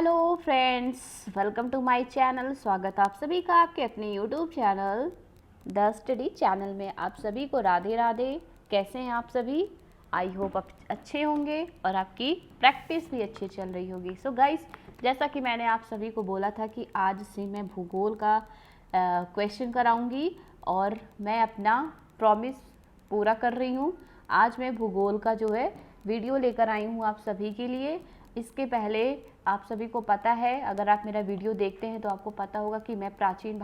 Hello friends, welcome to my channel. स्वागत है आप सभी का आपके अपने YouTube channel the study channel में। आप सभी को राधे राधे। कैसे हैं आप सभी? आई होप आप अच्छे होंगे और आपकी प्रैक्टिस भी अच्छी चल रही होगी। सो गाइस, जैसा कि मैंने आप सभी को बोला था कि आज से मैं भूगोल का क्वेश्चन कराऊंगी और मैं अपना प्रॉमिस पूरा कर रही हूँ। आज मैं भूगोल का जो है वीडियो लेकर आई हूँ आप सभी के लिए। इसके पहले आप सभी को पता है, अगर आप मेरा वीडियो देखते हैं तो आपको पता होगा कि मैं प्राचीन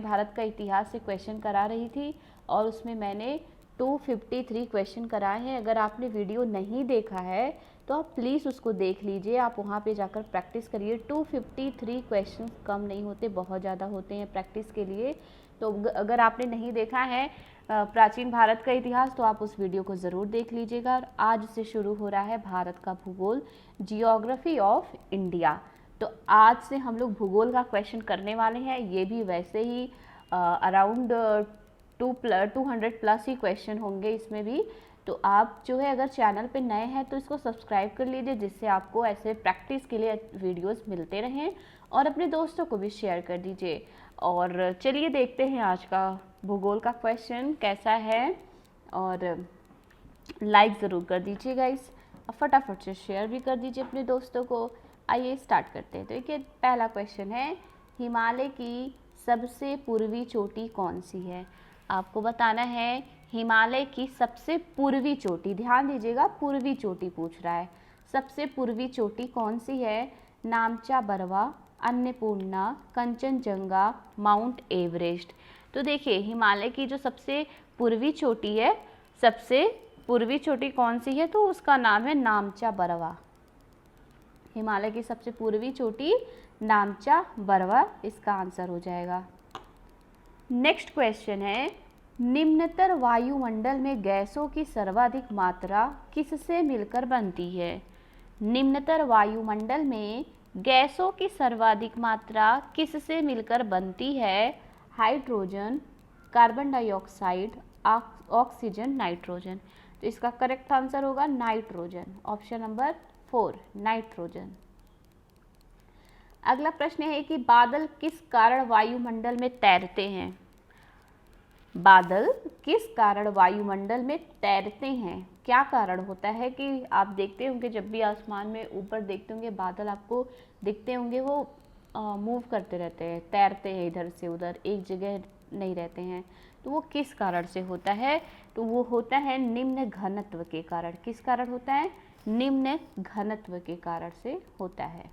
भारत का इतिहास से क्वेश्चन करा रही थी और उसमें मैंने 253 क्वेश्चन कराए हैं। अगर आपने वीडियो नहीं देखा है तो आप प्लीज़ उसको देख लीजिए, आप वहाँ पे जाकर प्रैक्टिस करिए। 253 क्वेश्चन कम नहीं होते, बहुत ज़्यादा होते हैं प्रैक्टिस के लिए। तो अगर आपने नहीं देखा है प्राचीन भारत का इतिहास तो आप उस वीडियो को ज़रूर देख लीजिएगा। और आज से शुरू हो रहा है भारत का भूगोल, जियोग्राफी ऑफ इंडिया। तो आज से हम लोग भूगोल का क्वेश्चन करने वाले हैं। ये भी वैसे ही अराउंड 200 प्लस ही क्वेश्चन होंगे इसमें भी। तो आप जो है अगर चैनल पे नए हैं तो इसको सब्सक्राइब कर लीजिए, जिससे आपको ऐसे प्रैक्टिस के लिए वीडियोस मिलते रहें, और अपने दोस्तों को भी शेयर कर दीजिए। और चलिए देखते हैं आज का भूगोल का क्वेश्चन कैसा है, और लाइक ज़रूर कर दीजिए गाइस, और फटाफट से शेयर भी कर दीजिए अपने दोस्तों को। आइए स्टार्ट करते हैं। तो देखिए पहला क्वेश्चन है, हिमालय की सबसे पूर्वी चोटी कौन सी है? आपको बताना है हिमालय की सबसे पूर्वी चोटी। ध्यान दीजिएगा, पूर्वी चोटी पूछ रहा है। सबसे पूर्वी चोटी कौन सी है? नामचा बरवा, अन्नपूर्णा, कंचनजंगा, माउंट एवरेस्ट। तो देखिए हिमालय की जो सबसे पूर्वी चोटी है, सबसे पूर्वी चोटी कौन सी है? तो उसका नाम है नामचा बरवा। हिमालय की सबसे पूर्वी चोटी नामचा बरवा इसका आंसर हो जाएगा। नेक्स्ट क्वेश्चन है, निम्नतर वायुमंडल में गैसों की सर्वाधिक मात्रा किससे मिलकर बनती है? निम्नतर वायुमंडल में गैसों की सर्वाधिक मात्रा किससे मिलकर बनती है? Hydrogen, carbon dioxide, oxygen, nitrogen. तो इसका करेक्ट आंसर होगा नाइट्रोजन, ऑप्शन नंबर 4 नाइट्रोजन। अगला प्रश्न है कि बादल किस कारण वायुमंडल में तैरते हैं? बादल किस कारण वायुमंडल में तैरते हैं? क्या कारण होता है कि आप देखते होंगे जब भी आसमान में ऊपर देखते होंगे बादल आपको दिखते होंगे, वो मूव करते रहते हैं, तैरते हैं इधर से उधर, एक जगह नहीं रहते हैं। तो वो किस कारण से होता है? तो वो होता है निम्न घनत्व के कारण। किस कारण होता है? निम्न घनत्व के कारण से होता है।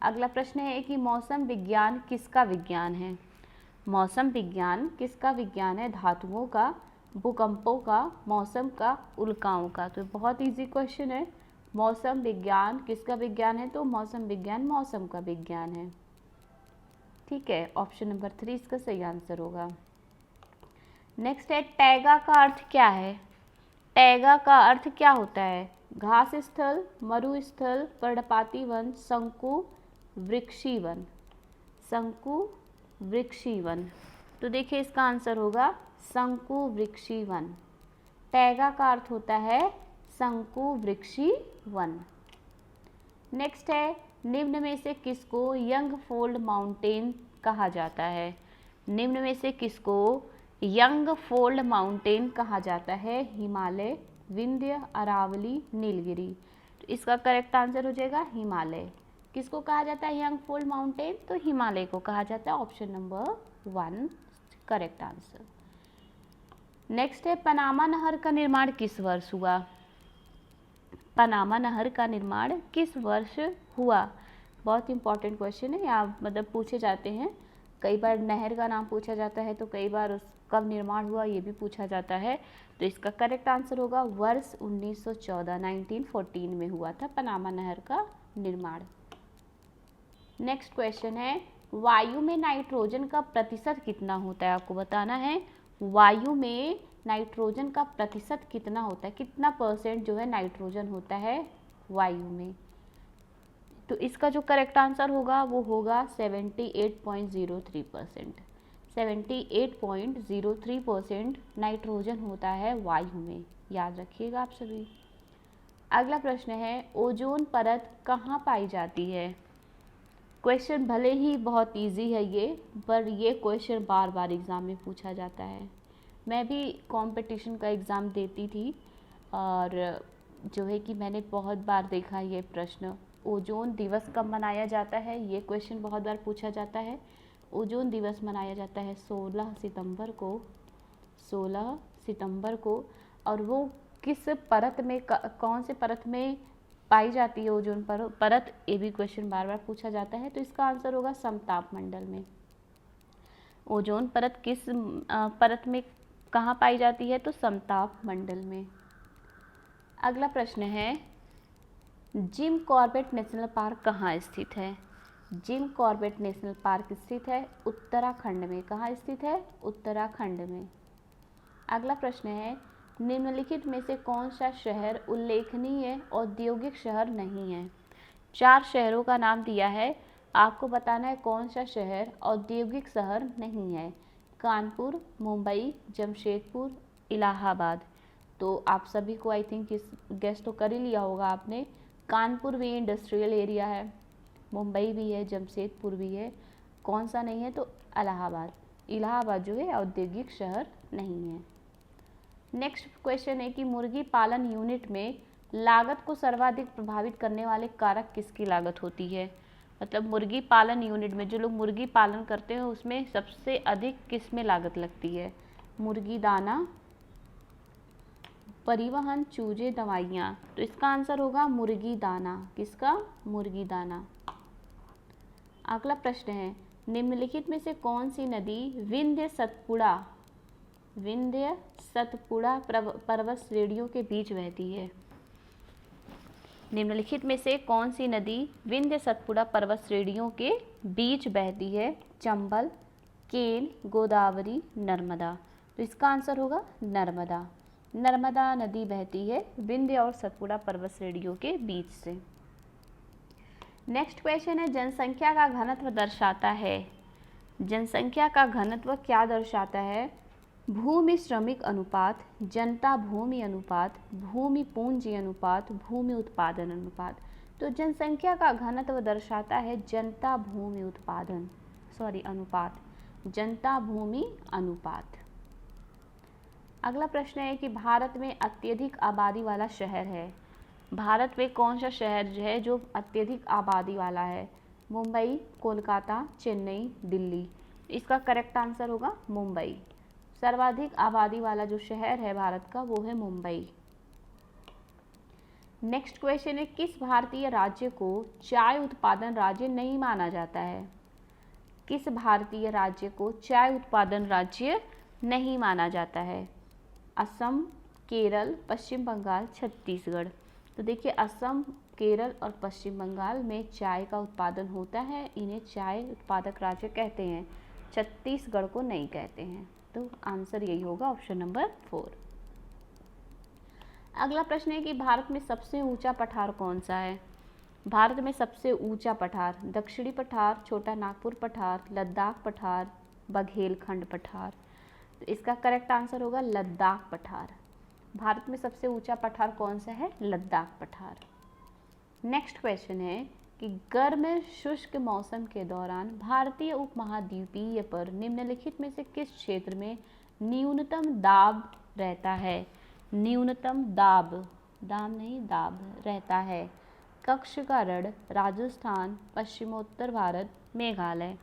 अगला प्रश्न है कि मौसम विज्ञान किसका विज्ञान है? मौसम विज्ञान किसका विज्ञान है? धातुओं का, भूकंपों का, मौसम का, उल्काओं का। तो बहुत इजी क्वेश्चन है। मौसम विज्ञान किसका विज्ञान है? तो मौसम विज्ञान मौसम का विज्ञान है। ठीक है, ऑप्शन नंबर 3 इसका सही आंसर होगा। नेक्स्ट है, टैगा का अर्थ क्या है? टैगा का अर्थ क्या होता है? घास स्थल, मरुस्थल, पर्णपाती वन, शंकु, वृक्षी वन। शंकु वृक्षी वन। तो देखिए इसका आंसर होगा शंकु वृक्षी वन। टैगा का अर्थ होता है शंकु वृक्षी वन। नेक्स्ट है, निम्न में से किसको यंग फोल्ड माउंटेन कहा जाता है? निम्न में से किसको यंग फोल्ड माउंटेन कहा जाता है? हिमालय, विंध्य, अरावली, नीलगिरी। तो इसका करेक्ट आंसर हो जाएगा हिमालय। किसको कहा जाता है यंग फोल्ड माउंटेन? तो हिमालय को कहा जाता है, option number 1 correct answer. Next है, पनामा नहर का निर्माण किस वर्ष हुआ? पनामा नहर का निर्माण किस वर्ष हुआ? बहुत इंपॉर्टेंट क्वेश्चन है, आप मतलब पूछे जाते हैं। कई बार नहर का नाम पूछा जाता है तो कई बार उस कब निर्माण हुआ ये भी पूछा जाता है। तो इसका करेक्ट आंसर होगा वर्ष 1914 1914 में हुआ था पनामा नहर का निर्माण। नेक्स्ट क्वेश्चन है, वायु में नाइट्रोजन का प्रतिशत कितना होता है? आपको बताना है वायु में नाइट्रोजन का प्रतिशत कितना होता है, कितना परसेंट जो है नाइट्रोजन होता है वायु में। तो इसका जो करेक्ट आंसर होगा वो होगा 78.03%। 78.03% नाइट्रोजन होता है वायु में, याद रखिएगा आप सभी। अगला प्रश्न है, ओजोन परत कहाँ पाई जाती है? क्वेश्चन भले ही बहुत इजी है ये, पर ये क्वेश्चन बार बार एग्ज़ाम में पूछा जाता है। मैं भी कंपटीशन का एग्ज़ाम देती थी और जो है कि मैंने बहुत बार देखा ये प्रश्न। ओजोन दिवस कब मनाया जाता है, ये क्वेश्चन बहुत बार पूछा जाता है। ओजोन दिवस मनाया जाता है 16 सितंबर को, 16 सितंबर को। और वो किस परत में, कौन से परत में पाई जाती है ओजोन परत, ये भी क्वेश्चन बार बार पूछा जाता है। तो इसका आंसर होगा समताप मंडल में। ओजोन परत किस परत में कहाँ पाई जाती है? तो समताप मंडल में। अगला प्रश्न है, जिम कॉर्बेट नेशनल पार्क कहाँ स्थित है? जिम कॉर्बेट नेशनल पार्क स्थित है उत्तराखंड में। कहाँ स्थित है? उत्तराखंड में। अगला प्रश्न है, निम्नलिखित में से कौन सा शहर उल्लेखनीय औद्योगिक शहर नहीं है? 4 शहरों का नाम दिया है, आपको बताना है कौन सा शहर औद्योगिक शहर नहीं है। कानपुर, मुंबई, जमशेदपुर, इलाहाबाद। तो आप सभी को आई थिंक इस गेस तो कर ही लिया होगा आपने। कानपुर भी इंडस्ट्रियल एरिया है, मुंबई भी है, जमशेदपुर भी है। कौन सा नहीं है? तो इलाहाबाद। इलाहाबाद जो है औद्योगिक शहर नहीं है। नेक्स्ट क्वेश्चन है कि मुर्गी पालन यूनिट में लागत को सर्वाधिक प्रभावित करने वाले कारक किसकी लागत होती है? मतलब मुर्गी पालन यूनिट में जो लोग मुर्गी पालन करते हैं उसमें सबसे अधिक किस में लागत लगती है? मुर्गी दाना, परिवहन, चूजे, दवाइयाँ। तो इसका आंसर होगा मुर्गी दाना। किसका? मुर्गी दाना। अगला प्रश्न है, निम्नलिखित में से कौन सी नदी विंध्य सतपुड़ा पर्वत श्रेणियों के बीच बहती है? निम्नलिखित में से कौन सी नदी विंध्य सतपुड़ा पर्वत श्रेणियों के बीच बहती है? चंबल, केन, गोदावरी, नर्मदा। तो इसका आंसर होगा नर्मदा। नर्मदा नदी बहती है विंध्य और सतपुड़ा पर्वत श्रेणियों के बीच से। नेक्स्ट क्वेश्चन है, जनसंख्या का घनत्व दर्शाता है। जनसंख्या का घनत्व क्या दर्शाता है? भूमि श्रमिक अनुपात, जनता भूमि अनुपात, भूमि पूंजी अनुपात, भूमि उत्पादन अनुपात। तो जनसंख्या का घनत्व दर्शाता है जनता भूमि अनुपात, जनता भूमि अनुपात। अगला प्रश्न है कि भारत में अत्यधिक आबादी वाला शहर है। भारत में कौन सा शहर है जो अत्यधिक आबादी वाला है? मुंबई, कोलकाता, चेन्नई, दिल्ली। इसका करेक्ट आंसर होगा मुंबई। सर्वाधिक आबादी वाला जो शहर है भारत का वो है मुंबई। नेक्स्ट क्वेश्चन है, किस भारतीय राज्य को चाय उत्पादन राज्य नहीं माना जाता है? किस भारतीय राज्य को चाय उत्पादन राज्य नहीं माना जाता है? असम, केरल, पश्चिम बंगाल, छत्तीसगढ़। तो देखिए असम, केरल और पश्चिम बंगाल में चाय का उत्पादन होता है, इन्हें चाय उत्पादक राज्य कहते हैं। छत्तीसगढ़ को नहीं कहते हैं। तो आंसर यही होगा ऑप्शन नंबर 4। अगला प्रश्न है कि भारत में सबसे ऊंचा पठार कौन सा है? भारत में सबसे ऊंचा पठार दक्षिणी पठार, छोटा नागपुर पठार, लद्दाख पठार, बघेलखंड पठार। तो इसका करेक्ट आंसर होगा लद्दाख पठार। भारत में सबसे ऊंचा पठार कौन सा है? लद्दाख पठार। नेक्स्ट क्वेश्चन है कि गर्म शुष्क मौसम के दौरान भारतीय उपमहाद्वीपीय पर निम्नलिखित में से किस क्षेत्र में न्यूनतम दाब रहता है? न्यूनतम दाब रहता है। कक्षगढ़, राजस्थान, पश्चिमोत्तर भारत, मेघालय।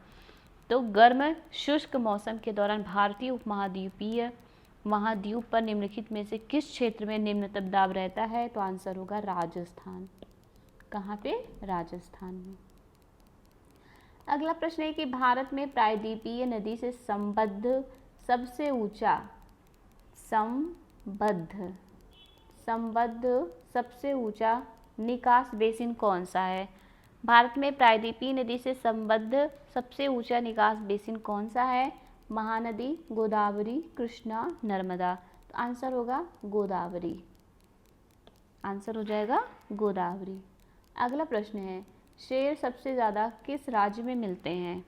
तो गर्म शुष्क मौसम के दौरान भारतीय उपमहाद्वीपीय महाद्वीप पर निम्नलिखित में से किस क्षेत्र में निम्नतम दाब रहता है? तो आंसर होगा राजस्थान। कहाँ पे? राजस्थान में। अगला प्रश्न है कि भारत में प्रायद्वीपीय नदी से संबद्ध सबसे ऊंचा निकास बेसिन कौन सा है? भारत में प्रायद्वीपीय नदी से संबद्ध सबसे ऊंचा निकास बेसिन कौन सा है? महानदी, गोदावरी, कृष्णा, नर्मदा। तो आंसर होगा गोदावरी। आंसर हो जाएगा गोदावरी। अगला प्रश्न है, शेर सबसे ज़्यादा किस राज्य में मिलते हैं?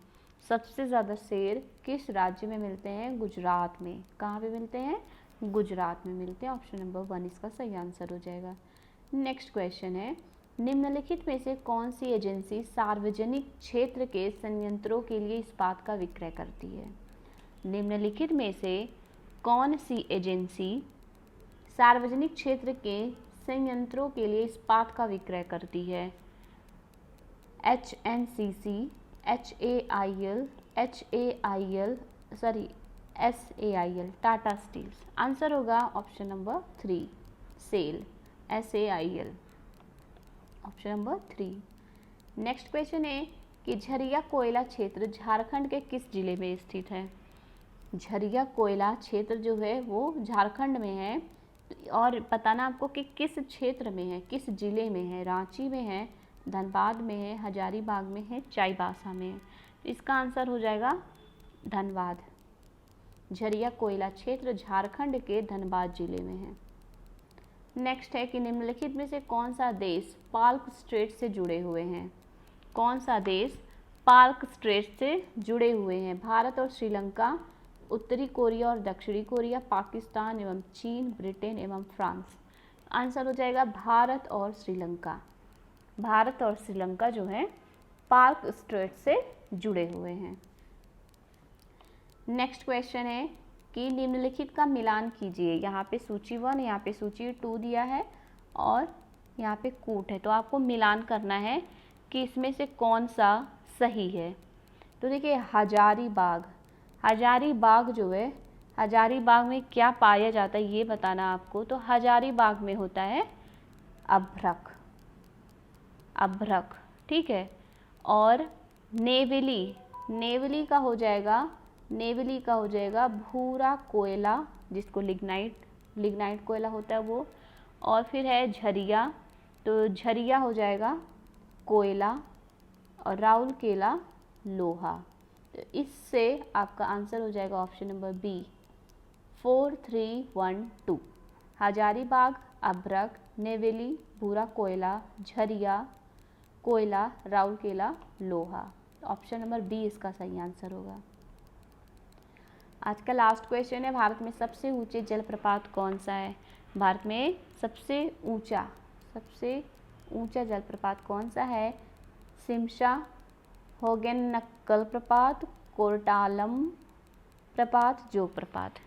सबसे ज़्यादा शेर किस राज्य में मिलते हैं? गुजरात में। कहाँ पे मिलते हैं? गुजरात में मिलते हैं। ऑप्शन नंबर 1 इसका सही आंसर हो जाएगा। नेक्स्ट क्वेश्चन है, निम्नलिखित में से कौन सी एजेंसी सार्वजनिक क्षेत्र के संयंत्रों के लिए इस्पात का विक्रय करती है? निम्नलिखित में से कौन सी एजेंसी सार्वजनिक क्षेत्र के संयंत्रों के लिए इस्पात का विक्रय करती है? HNCC, HAIL, SAIL, Tata steels. Answer होगा option number 3, SAIL, SAIL, option number 3। Next question है कि झरिया कोयला क्षेत्र झारखंड के किस जिले में स्थित है? झरिया कोयला क्षेत्र जो है वो झारखंड में है, और बताना आपको कि किस क्षेत्र में है, किस जिले में है। रांची में है, धनबाद में है, हजारीबाग में है, चाईबासा में है। तो इसका आंसर हो जाएगा धनबाद। झरिया कोयला क्षेत्र झारखंड के धनबाद जिले में है। नेक्स्ट है कि निम्नलिखित में से कौन सा देश पाल्क स्ट्रेट से जुड़े हुए हैं? कौन सा देश पाल्क स्ट्रेट से जुड़े हुए हैं? भारत और श्रीलंका, उत्तरी कोरिया और दक्षिणी कोरिया, पाकिस्तान एवं चीन, ब्रिटेन एवं फ्रांस। आंसर हो जाएगा भारत और श्रीलंका। भारत और श्रीलंका जो है पाल्क स्ट्रेट से जुड़े हुए हैं। नेक्स्ट क्वेश्चन है कि निम्नलिखित का मिलान कीजिए। यहाँ पे सूची 1, यहाँ पे सूची 2 दिया है और यहाँ पे कूट है, तो आपको मिलान करना है कि इसमें से कौन सा सही है। तो देखिए हजारीबाग, हजारीबाग जो है, हजारीबाग में क्या पाया जाता है ये बताना आपको। तो हजारीबाग में होता है अभ्रक, अभ्रक, ठीक है। और नेवली, नेवली का हो जाएगा, नेवली का हो जाएगा भूरा कोयला, जिसको लिग्नाइट कोयला होता है वो। और फिर है झरिया, तो झरिया हो जाएगा कोयला, और राउरकेला लोहा। तो इससे आपका आंसर हो जाएगा ऑप्शन नंबर बी, 4, 3, 1, 2। हजारीबाग, अभ्रक, नेवेली, भूरा कोयला, झरिया कोयला, राउरकेला लोहा। ऑप्शन नंबर बी इसका सही आंसर होगा। आज का लास्ट क्वेश्चन है, भारत में सबसे ऊंचे जलप्रपात कौन सा है? भारत में सबसे ऊंचा जलप्रपात कौन सा है? सिमशा, होगेनक्कल प्रपात, कोर्टालम प्रपात, जोग प्रपात।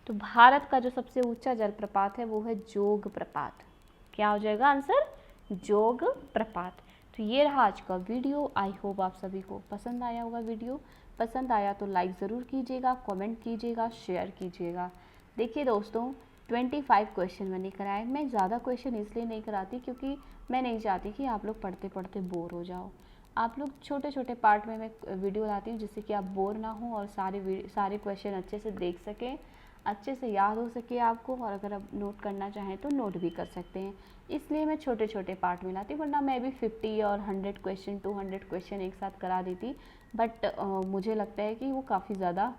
तो भारत का जो सबसे ऊंचा जलप्रपात है वो है जोग प्रपात। क्या हो जाएगा आंसर? जोग प्रपात। तो ये रहा आज का वीडियो। आई होप आप सभी को पसंद आया होगा। वीडियो पसंद आया तो लाइक ज़रूर कीजिएगा, कमेंट कीजिएगा, शेयर कीजिएगा। देखिए दोस्तों, 25 क्वेश्चन मैंने कराए। मैं ज़्यादा क्वेश्चन इसलिए नहीं कराती क्योंकि मैं नहीं चाहती कि आप लोग पढ़ते पढ़ते बोर हो जाओ। आप लोग छोटे छोटे पार्ट में मैं वीडियो लाती हूँ जिससे कि आप बोर ना हो और सारे क्वेश्चन अच्छे से देख सकें, अच्छे से याद हो सके आपको। और अगर आप नोट करना चाहें तो नोट भी कर सकते हैं, इसलिए मैं छोटे छोटे पार्ट में लाती हूँ। वरना मैं भी 50 और 100 क्वेश्चन 200 क्वेश्चन एक साथ करा देती, बट मुझे लगता है कि वो काफ़ी ज़्यादा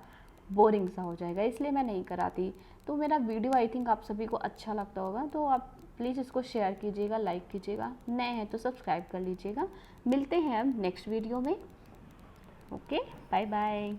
बोरिंग सा हो जाएगा, इसलिए मैं नहीं कराती। तो मेरा वीडियो आई थिंक आप सभी को अच्छा लगता होगा, तो आप प्लीज़ इसको शेयर कीजिएगा, लाइक कीजिएगा। नए हैं तो सब्सक्राइब कर लीजिएगा। मिलते हैं अब नेक्स्ट वीडियो में। Okay, bye bye.